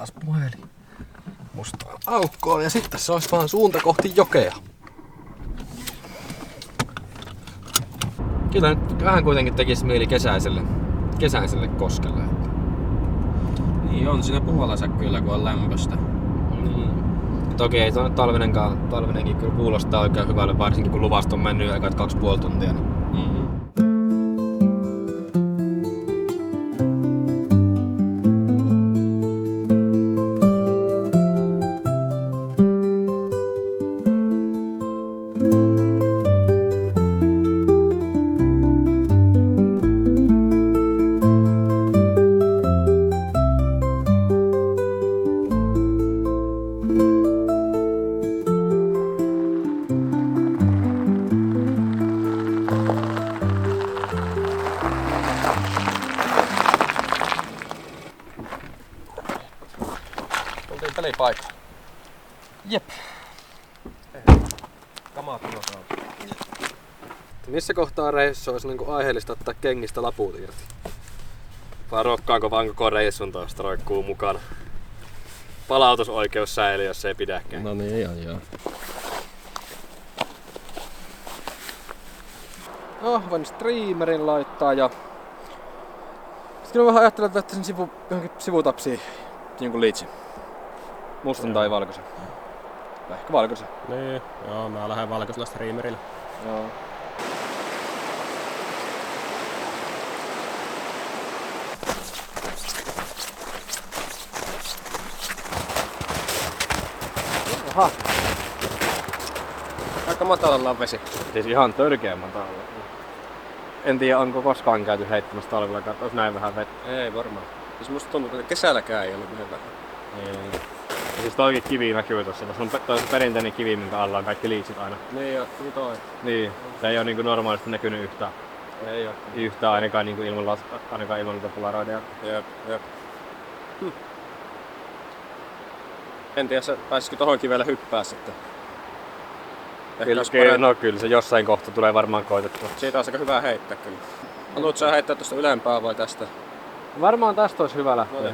taas puhelin mustaan aukkoon ja sitten se olisi vaan suunta kohti jokea. Kyllä nyt vähän kuitenkin tekisi mieli kesäiselle koskelle. Niin on siinä puolessa kyllä, kun on lämpöstä. Niin. Toki ei tuonne talvinenkin kyllä kuulostaa oikein hyvälle, varsinkin kun luvasta on mennyt ekat 2,5 tuntia. Niin. Pelipaikka. Jep. Kamaa tulotaan. Missä kohtaa reissu olisi niinku aiheellista ottaa kengistä laput irti? Vai rokkaanko vaan koko reissun toista roikkuu mukana? Palautusoikeus säilyy, jos ei pidäkään. No niin, joo. No, voin streamerin laittaa ja... Sitten mä vähän ajattelen, että laittaisin johonkin sivutapsiin jonkun liitsin. Mustan tai valkoisen. Ehkä valkoisen. Niin, joo, mä lähden valkoisella streamerillä. Joo. Aha. Aika matalalla on vesi. Siis ihan törkeä matalalla. En tiedä, onko koskaan käyty heittämässä talvella, että olisi näin vähän vettä. Ei varmaan. Siis musta tuntuu, että kesälläkään ei ollut näin vähän. Niin. Ja siis toikin kivi näkyy tuossa. Se on perinteinen kivi, minkä alla on kaikki liitsit aina. Niin ja niin toi. Niin. Se ei ole niinku normaalisti näkynyt yhtään. Ei oo. Yhtään ainakaan niinku ilman polaroidia. Jep. En tiedä, pääsisikö tohonkin vielä hyppää sitten. Kyllä se jossain kohta tulee varmaan koitettua. Siitä on aika hyvä heittää kyllä. Haluatko sä heittää tuosta ylempää vai tästä? Varmaan tästä olisi hyvä lähteä. Mä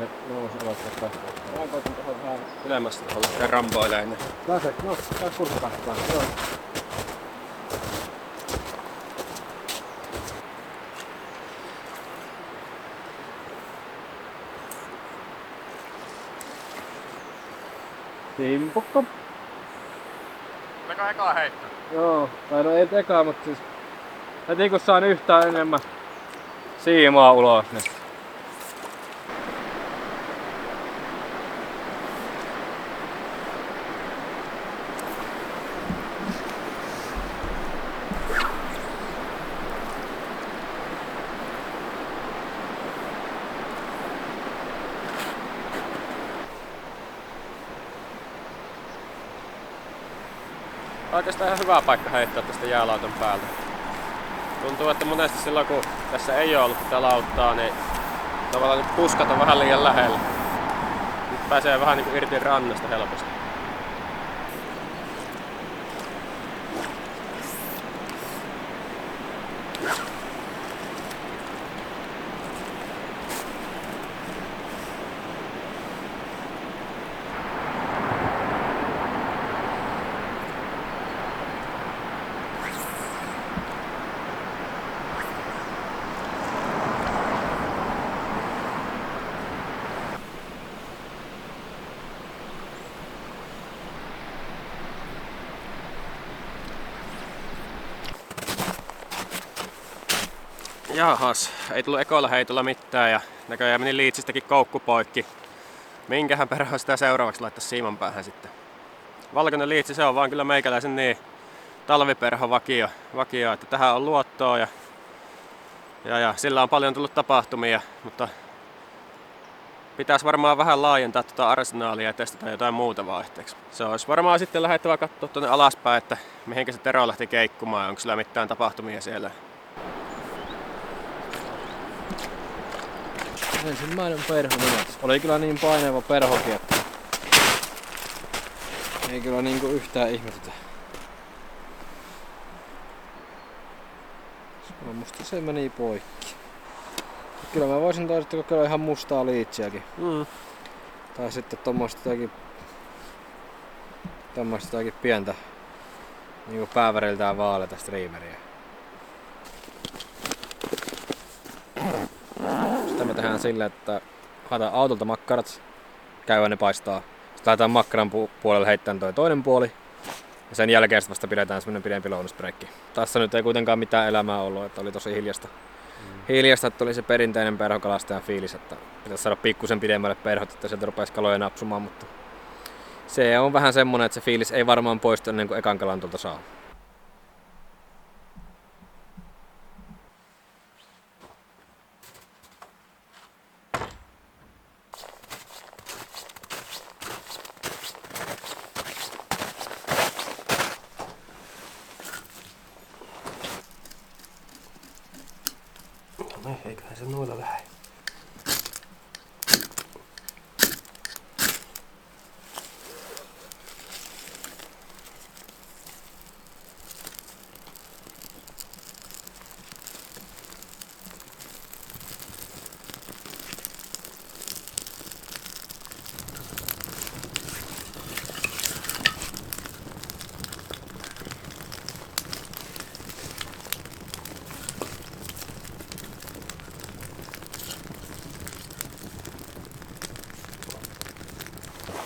koitan tuohon vähän ylemmästä tuohon ramboilee ennen. Pääse, no, tää kurssakastaan. Joo. Timpukko. Oliko ekaa heittää? Joo, tai no ei ekaa, mutta siis heti kun saan yhtään enemmän siimaa ulos, niin Oikeastaan ihan hyvä paikka heittää tästä jäälautan päältä. Tuntuu, että monesti silloin kun tässä ei ole ollut tätä lauttaa, niin tavallaan puskat on vähän liian lähellä. Nyt pääsee vähän niin kuin irti rannasta helposti. Jahas, ei tullut ekoilla heitolla mitään ja näköjään meni liitsistäkin koukku poikki. Minkähän perään sitä seuraavaksi laittaa siiman päähän sitten. Valkoinen liitsi, se on vaan kyllä meikäläisen niin talviperho vakio, että tähän on luottoa ja sillä on paljon tullut tapahtumia, mutta pitäisi varmaan vähän laajentaa tuota arsenaalia ja testata jotain muuta vaihteeksi. Se olisi varmaan sitten lähdettävä katsoa tuonne alaspäin, että mihinkä se Tero lähti keikkumaan, onko sillä mitään tapahtumia siellä. Ensimmäinen perhomenetus. Oli kyllä niin painava perhokin, että ei kyllä niinku yhtään ihmetytä. Musta se meni poikki. Kyllä mä voisin toisaalta kokeilla ihan mustaa liitsiäkin. Tai sitten tommoista jotakin pientä niinku pääväriltään vaaleita striimeriä. Sitten me tehdään silleen, että haetaan autolta makkarat, käydään ne paistaa. Sitten lähdetään makkaran puolelle heittämään toi toinen puoli. Ja sen jälkeen vasta pidetään semmonen pidempi lounasbreikki. Tässä nyt ei kuitenkaan mitään elämää ollut, että oli tosi hiljasta. Hiljasta, että oli se perinteinen perhokalastajan fiilis, että pitäisi saada pikkusen pidemmälle perhot, että sieltä rupeaisi kaloja napsumaan, mutta se on vähän semmonen, että se fiilis ei varmaan poistu ennen kuin ekan kalan tuolta saa. Eiköhän se noilla lähde.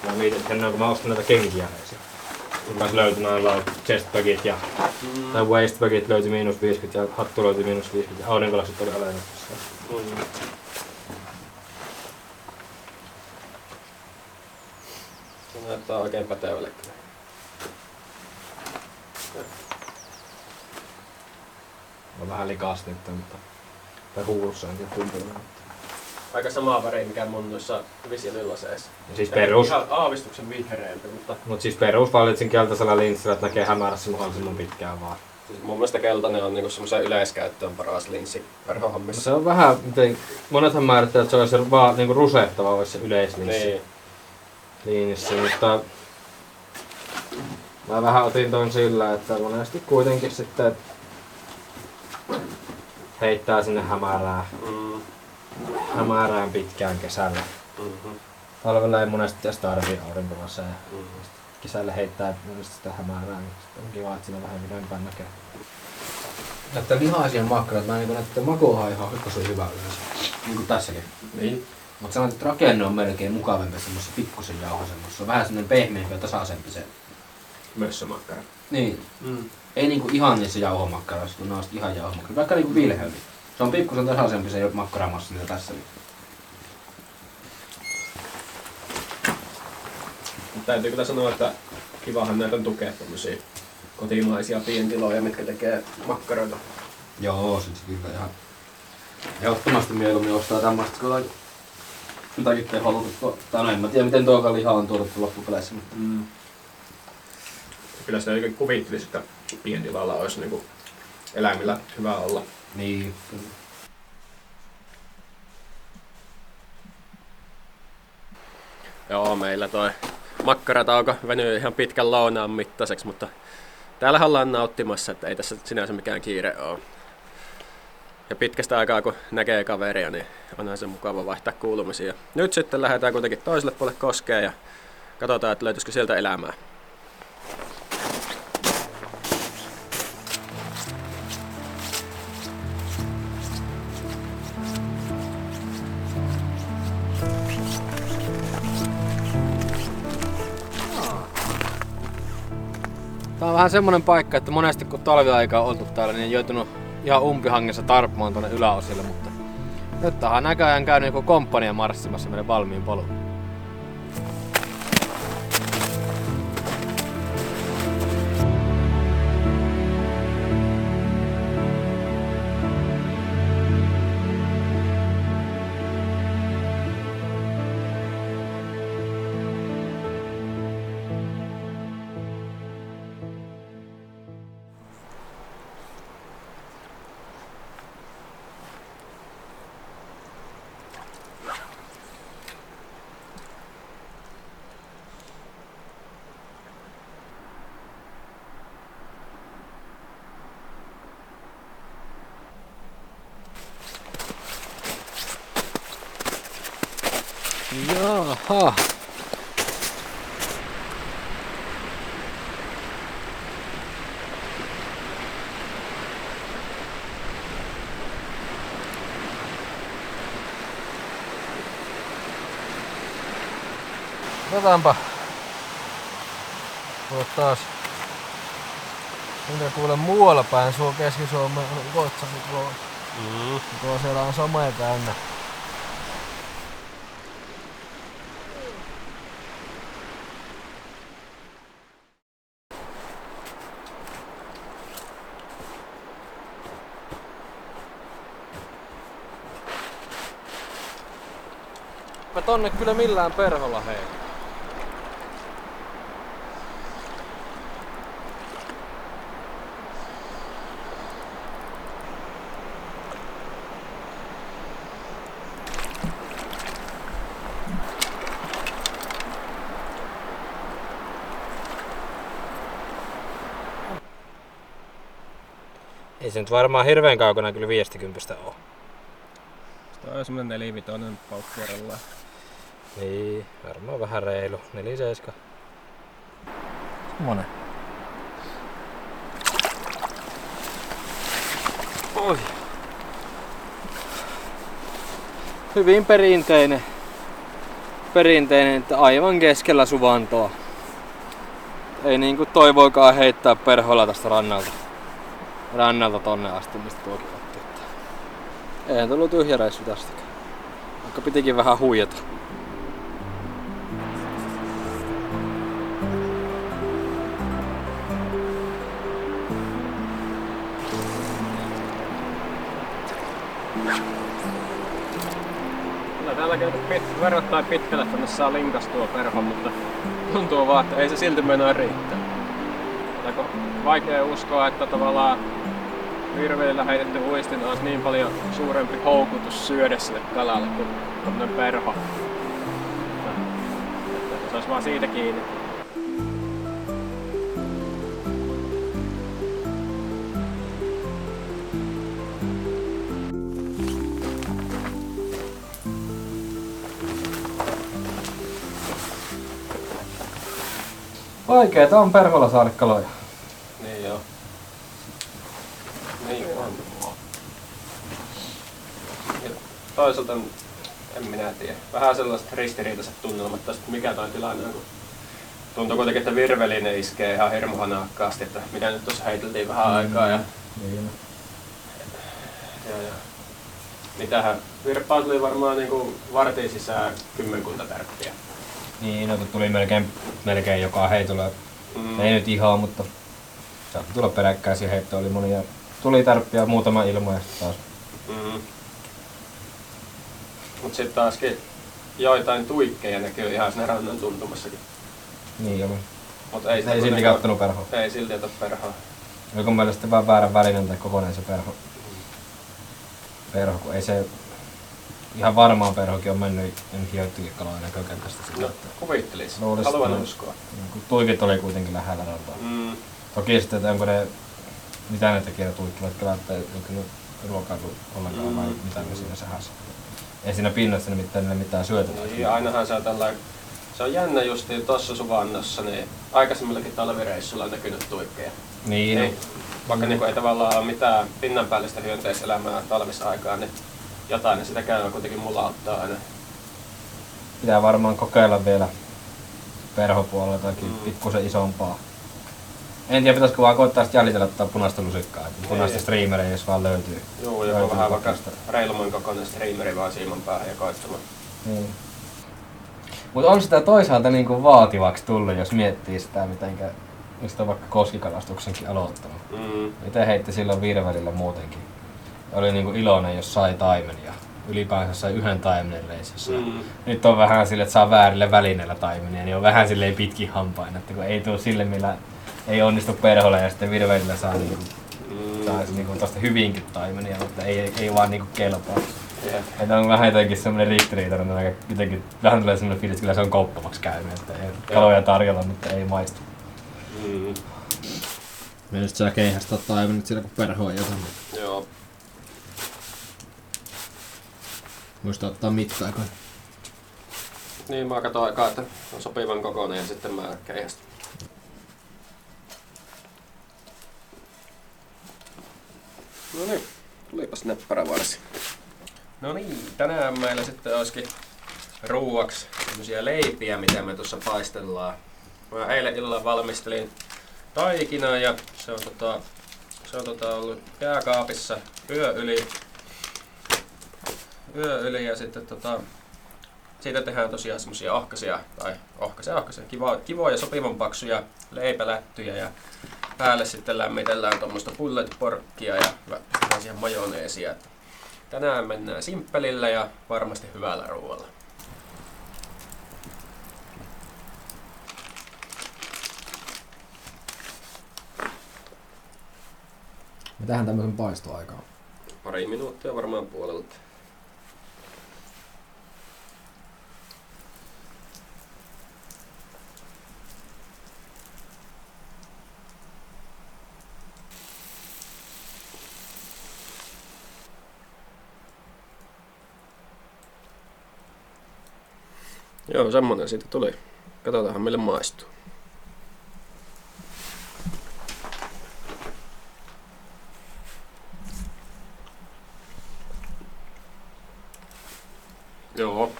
Mä mietin, että kun mä ostin näitä kenkiä, kun löytyi noilla chestbagit ja tai wastebagit löytyi -50 ja hattu löytyi -50 ja aurinkolaiset oli alennuksessa. Se näyttää oikein pätevälle kyllä. On vähän likaasti nyt, mutta tai huulussa onkin tuntunut. Aika samaa väriä mikä mun noissa visiolillaseissa. Ja siis perus. Ihan aavistuksen vihreämpi, mutta Mut siis perus valitsin keltaisella linssillä, että näkee hämärässä mahdollisimman pitkään vaan. siis mun mielestä keltainen on niinku semmoisen yleiskäyttöön paras linssi perhohommissa. Se on vähän, miten monethan määrittää, että se olisi vaan niinku rusehtava olisi se yleislinssi. Niin. Liinissi, mutta mä vähän otin ton sillä, että monesti kuitenkin sitten heittää sinne hämärään pitkään kesällä. Talvella ei monesti edes tarvii aurinkolaseja. Kesällä heittää monesti sitä hämärää, niin on kiva, että siinä vähän pidempään näkee. Näitä lihaisia makkarat, mä näitä makuuhan ihan tosi hyvä yleensä. Niin kuin tässäkin. Niin. Mutta sanoit, että rakenne on melkein mukavampi semmoisessa pikkusen jauhasemmossa. Se on vähän semmonen pehmeämpi ja tasaisempi se. Mössömakkara. Niin. Ei niinku ihan niissä jauhomakkaroissa, kun ne on ihan jauhomakkaroissa. Vaikka niinku Wilhelmi. Se on pikkusen tasaisempi se makkaramassa mitä tässä. Mut täytyy kyllä sanoa, että kivahan näitä on tukea tämmösiä kotimaisia pientiloja, mitkä tekee makkaroita. Joo, sit se kyllä ihan ehdottomasti mieluummin ostaa tämmöistä kuin jotakin teholutettua. Tai no en mä tiedä miten tuokaan liha on tuotettu loppupeleissä. Kyllä sitä jotenkin kuvittelisi, että pientilalla olisi niinku eläimillä hyvä olla. Niin, kyllä. Joo, meillä toi makkaratauko venyy ihan pitkän lounaan mittaiseksi, mutta täällä ollaan nauttimassa, että ei tässä sinänsä mikään kiire ole. Ja pitkästä aikaa kun näkee kaveria, niin onhan se mukava vaihtaa kuulumisia. Nyt sitten lähdetään kuitenkin toiselle puolelle koskeen ja katsotaan, että löytyisikö sieltä elämää. Tää on vähän semmonen paikka, että monesti kun talviaikaa on oltu täällä, niin on joutunut ihan umpihangessa tarppumaan tuonne yläosille, mutta nyt tähän näköjään käynyt joku komppania marssimassa meidän valmiin polun. Jaha. Katsotaanpa. Tuo taas. Mitä kuule muualla päin Keski-Suomeen on Kotsanit voi. Tuo siellä on somea täynnä. Mä tonne kyllä millään perholla hei. Ei se nyt varmaan hirveän kaukana kyllä 50 oo. Tämä on semmonen 4-5 paukkierollaan. Niin, varmaan vähän reilu. 4-7. Semmonen. Oi. Hyvin perinteinen, että aivan keskellä suvantoa. Ei niinku toivoikaan heittää perholla tästä rannalta tonne asti, mistä tuokin otti. Eihän tullut tyhjä reissu tästäkään. Vaikka pitikin vähän huijata. Kyllä täälläkin verrattain pitkälle tänne saa linkastua perho, mutta tuntuu vaan, että ei se silti mennä riittää. Vaikea uskoa, että tavallaan virvelillä heitetty uistin olisi niin paljon suurempi houkutus syödä sille kalalle kuin tämmönen perho. Että se olisi vaan siitä kiinni. Vaikeeta on perholla saada kaloja. Niin joo. Niin on. Ja toisaalta en minä tiedä. Vähän sellaiset ristiriitaiset tunnelmat tästä, mikä toi tilanne on. Tuntuu kuitenkin, että virvelinen iskee ihan hirmu hanakkaasti, että mitä nyt tuossa heiteltiin vähän aikaa. Ja mitähän, virppaa tuli varmaan niinku vartin sisään 10 tärppiä. Niin, no tuli melkein joka heitolla. Ei nyt ihan, mutta saattoi tulla peräkkäisiä heittoja. Oli monia. Tuli tärppiä muutama ilma ja sitten taas. Mut sit taaskin joitain tuikkeja näkyy ihan siinä rannan tuntumassakin. Niin oli. Mut ei silti kattonut perhoa. Ei silti ota perhoa. Oliko meillä sitten vaan väärän välinen tai kokonainen se perho? Perho, kun ei se ihan varmaan perhokin on mennyt joittenkin kalojen näkökentästä sitä. No, kuvittelis. Haluan uskoa. Tuikit oli kuitenkin lähellä rantaa. Toki sitten, että onko ne, mitä ne tekee tuikkivat kelättää, onko ne ruokailu ollenkaan vai mitä ne siinä sähässä. Ei siinä pinnassa nimittäin mitään syötävää. Niin, ainahan se on tällainen. Se on jännä justiin tossa suvannossa, niin aikaisemmillakin talvireissulla on näkynyt tuikkeja. Niin. Ei, vaikka niinku ei tavallaan ole mitään pinnanpäällistä hyönteiselämää talvisaikaan, niin jotain ne sitä käy kuitenkin mulauttaa aina. Pitää varmaan kokeilla vielä perhopuolella jotakin pikkusen isompaa. En tiedä, pitäisikö vaan koittaa sitten jäljitellä tätä punaista lusikkaa. Punaista streameria, jos vaan löytyy. Joo, joku vähän vaikka reilumman kokoinen streameri vaan siiman päähän ja koittamaan. Niin. Mutta on sitä toisaalta niinku vaativaksi tullut, jos miettii sitä, mitenkä mistä on vaikka koskikalastuksenkin aloittanut. Itse heitti silloin virvelillä muutenkin. Oli niinku iloinen, jos sai taimen ja ylipäänsä sai yhden taimenen reissussa. Nyt on vähän sille, että saa väärille välineillä taimenia, niin on vähän silleen pitkin hampain, että kun ei tule sille, millä ei onnistu perholle ja sitten virvelillä saa niinku tosta hyvinkin taimenia, mutta ei vaan niinku kelpaa. Että on vähän jotenkin semmonen ristiriitainen, jotenkin vähän tulee semmonen fiilis, että kyllä se on kauppamaksi käynyt, että ei kaloja tarjolla, mutta ei maistu. Mielestäni sä keihästää taimenit siellä, kun perho on jotain. Joo. Muista ottaa mittaa kai. Niin, mä katson aikaa, että on sopivan kokoinen ja sitten mä keihästän. No niin, tulipas näppärä varsin. No niin, tänään meillä sitten olisikin ruuaksi tämmösiä leipiä, mitä me tuossa paistellaan. Mä eilen illalla valmistelin taikinaa ja se on ollut jääkaapissa yö yli ja sitten siitä tehdään tosiaan semmosia ohkaisia kivoja sopivan paksuja leipälättyjä ja päälle sitten lämmitellään tuommoista bullet-porkkia ja pistetään siihen majoneesia. Tänään mennään simppelillä ja varmasti hyvällä ruoalla. Mitähän tämmöisen paistoaikaa? Pari minuuttia varmaan puolelta. Joo, semmonen siitä tuli. Katsotaanhan mille maistuu. Joo.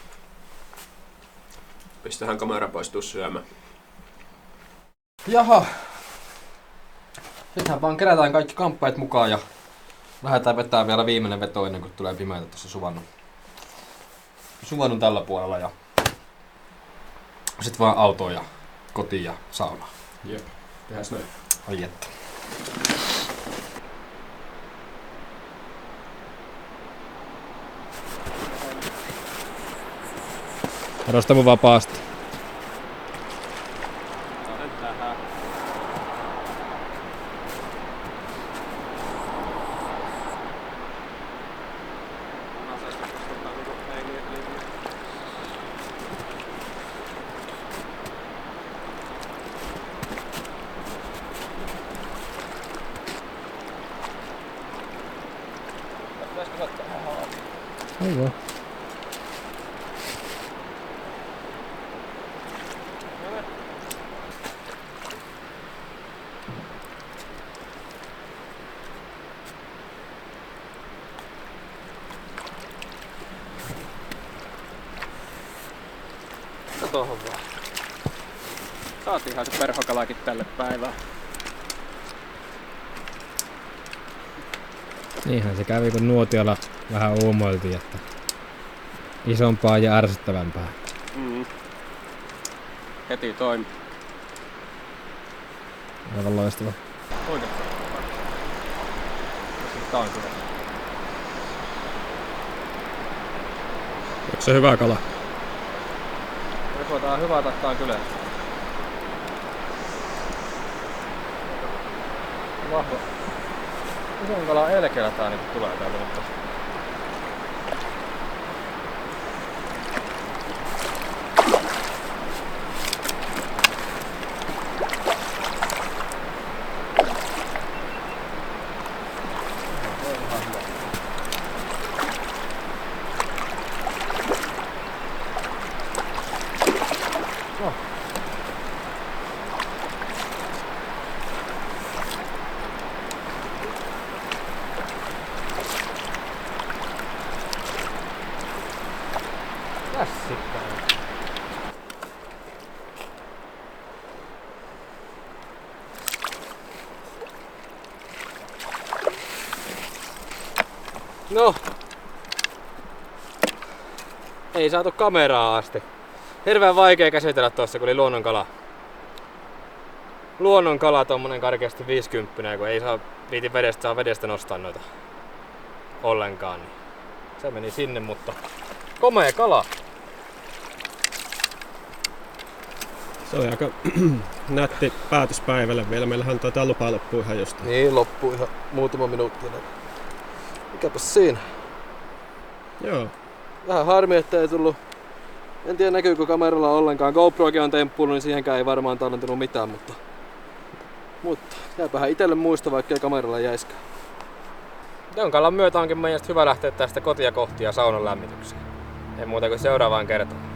Pistähän kamera poistuu syömään. Jaha. Sittenhän vaan kerätään kaikki kamppeet mukaan ja lähdetään vetää vielä viimeinen veto ennen kuin tulee pimeitä tuossa suvannut tällä puolella ja sitten vaan autoon ja kotiin ja saunaan. Jep, tehdään näin. Ai että. Rostamu vapaasti. Aivan. Katohan vaan. Saatiinhan se perhokalaakin tälle päivään. Niinhän se kävi, kun nuotiolla vähän uumoiltiin, että isompaa ja ärsyttävämpää. Heti toimi. Aivan loistava. Oikeastaan. Tää on kyllä. Onko se hyvä kala? Joko tää on hyvä tai tää on kyllä. Vahva. Ison kalan elkeellä tää niinku tulee täältä, mutta no, ei saatu kameraa asti. Hirveän vaikea käsitellä tuossa, kun oli luonnonkala. Luonnonkala tommonen karkeasti 50, kun ei saa vedestä nostaa noita ollenkaan. Niin se meni sinne, mutta komea kala. se on aika nätti päätöspäivälle vielä. Meillähän taitaa lupa loppuu ihan jostain. Niin, loppuu ihan muutama minuutti. Mikäpäs siinä? Joo. Vähän harmi, että ei tullut. En tiedä näkyykö kameralla ollenkaan. GoProkin on temppuillut, niin siihenkään ei varmaan tallentunut mitään, mutta jääpähän itselle muista, vaikka ei kameralla jäiskään. Jonkalan myötä onkin meidän hyvä lähteä tästä kotia kohti ja saunan lämmitykseen. Ei muuta kuin seuraavaan kertaan.